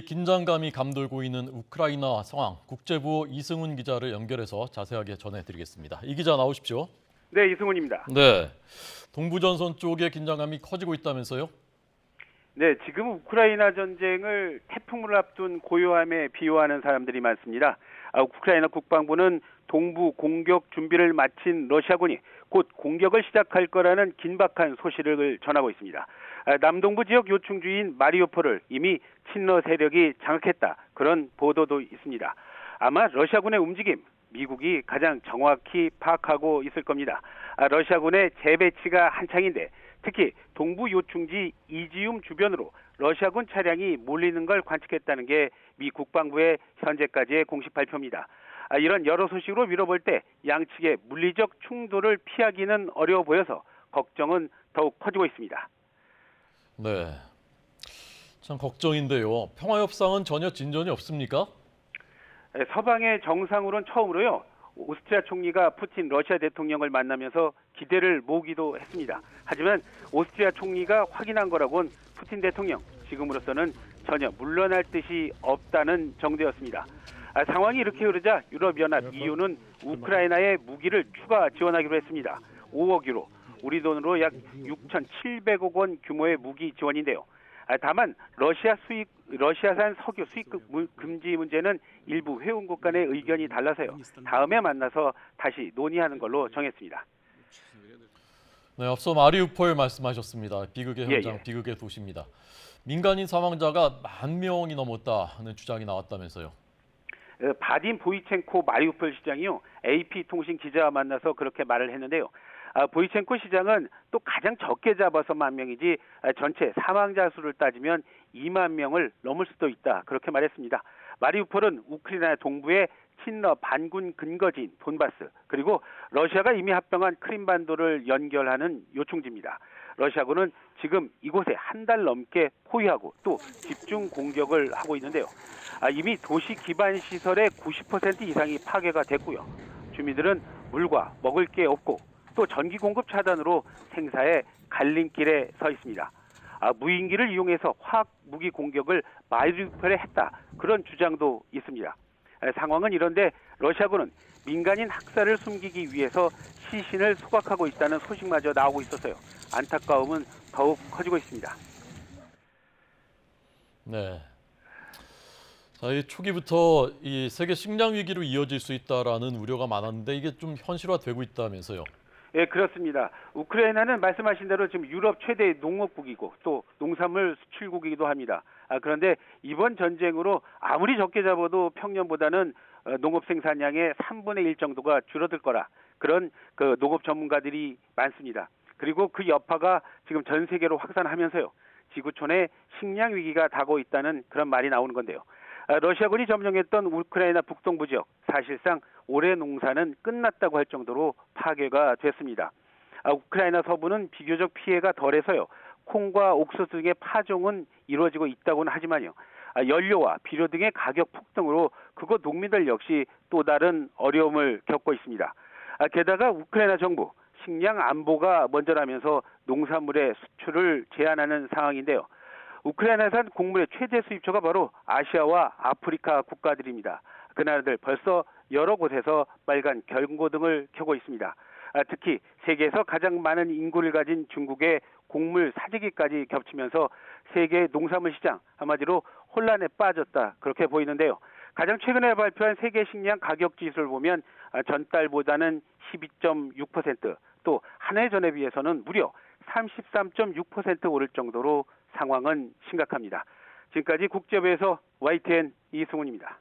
긴장감이 감돌고 있는 우크라이나 상황, 국제부 이승훈 기자를 연결해서 자세하게 전해드리겠습니다. 이 기자 나오십시오. 네, 이승훈입니다. 네, 동부전선 쪽의 긴장감이 커지고 있다면서요? 네, 지금 우크라이나 전쟁을 태풍을 앞둔 고요함에 비유하는 사람들이 많습니다. 우크라이나 국방부는 동부 공격 준비를 마친 러시아군이 곧 공격을 시작할 거라는 긴박한 소식을 전하고 있습니다. 남동부 지역 요충지인 마리우폴을 이미 친러 세력이 장악했다. 그런 보도도 있습니다. 아마 러시아군의 움직임, 미국이 가장 정확히 파악하고 있을 겁니다. 러시아군의 재배치가 한창인데 특히 동부 요충지 이지움 주변으로 러시아군 차량이 몰리는 걸 관측했다는 게 미 국방부의 현재까지의 공식 발표입니다. 이런 여러 소식으로 미뤄볼 때 양측의 물리적 충돌을 피하기는 어려워 보여서 걱정은 더욱 커지고 있습니다. 네, 참 걱정인데요. 평화협상은 전혀 진전이 없습니까? 서방의 정상으로는 처음으로요. 오스트리아 총리가 푸틴 러시아 대통령을 만나면서 기대를 모으기도 했습니다. 하지만 오스트리아 총리가 확인한 거라곤 푸틴 대통령 지금으로서는 전혀 물러날 뜻이 없다는 정도였습니다. 상황이 이렇게 흐르자 유럽연합 EU는 우크라이나에 무기를 추가 지원하기로 했습니다. 5억 유로, 우리 돈으로 약 6,700억 원 규모의 무기 지원인데요. 다만 러시아산 석유 수입 금지 문제는 일부 회원국 간의 의견이 달라서요. 다음에 만나서 다시 논의하는 걸로 정했습니다. 네, 앞서 마리우폴 말씀하셨습니다. 비극의 현장, 예. 비극의 도시입니다. 민간인 사망자가 10,000명이 넘었다는 주장이 나왔다면서요. 바딘 보이첸코 마리우폴 시장이요. AP통신 기자와 만나서 그렇게 말을 했는데요. 보이첸코 시장은 또 가장 적게 잡아서 10,000명이지 전체 사망자 수를 따지면 2만 명을 넘을 수도 있다. 그렇게 말했습니다. 마리우폴은 우크라이나 동부의 친러 반군 근거지인 돈바스 그리고 러시아가 이미 합병한 크림반도를 연결하는 요충지입니다. 러시아군은 지금 이곳에 한 달 넘게 포위하고 또 집중 공격을 하고 있는데요. 이미 도시 기반 시설의 90% 이상이 파괴가 됐고요. 주민들은 물과 먹을 게 없고 또 전기 공급 차단으로 생사의 갈림길에 서 있습니다. 무인기를 이용해서 화학 무기 공격을 마리우폴에 했다. 그런 주장도 있습니다. 상황은 이런데 러시아군은 민간인 학살을 숨기기 위해서 시신을 소각하고 있다는 소식마저 나오고 있어서요. 안타까움은 더욱 커지고 있습니다. 네. 자, 이 초기부터 이 세계 식량 위기로 이어질 수 있다라는 우려가 많았는데 이게 좀 현실화되고 있다면서요. 예, 그렇습니다. 우크라이나는 말씀하신 대로 지금 유럽 최대 농업국이고 또 농산물 수출국이기도 합니다. 그런데 이번 전쟁으로 아무리 적게 잡아도 평년보다는 농업 생산량의 3분의 1 정도가 줄어들 거라 그런 그 농업 전문가들이 많습니다. 그리고 그 여파가 지금 전 세계로 확산하면서요. 지구촌에 식량 위기가 다가오고 있다는 그런 말이 나오는 건데요. 러시아군이 점령했던 우크라이나 북동부 지역 사실상 올해 농사는 끝났다고 할 정도로 파괴가 됐습니다. 우크라이나 서부는 비교적 피해가 덜해서요. 콩과 옥수수 등의 파종은 이루어지고 있다고는 하지만요. 연료와 비료 등의 가격 폭등으로 그곳 농민들 역시 또 다른 어려움을 겪고 있습니다. 게다가 우크라이나 정부 식량 안보가 먼저라면서 농산물의 수출을 제한하는 상황인데요. 우크라이나산 곡물의 최대 수입처가 바로 아시아와 아프리카 국가들입니다. 그 나라들 벌써 여러 곳에서 빨간 경고등을 켜고 있습니다. 특히 세계에서 가장 많은 인구를 가진 중국의 곡물 사재기까지 겹치면서 세계 농산물 시장 한마디로 혼란에 빠졌다 그렇게 보이는데요. 가장 최근에 발표한 세계 식량 가격 지수를 보면 전달보다는 12.6%, 또 한 해 전에 비해서는 무려 33.6% 오를 정도로 상황은 심각합니다. 지금까지 국제부에서 YTN 이승훈입니다.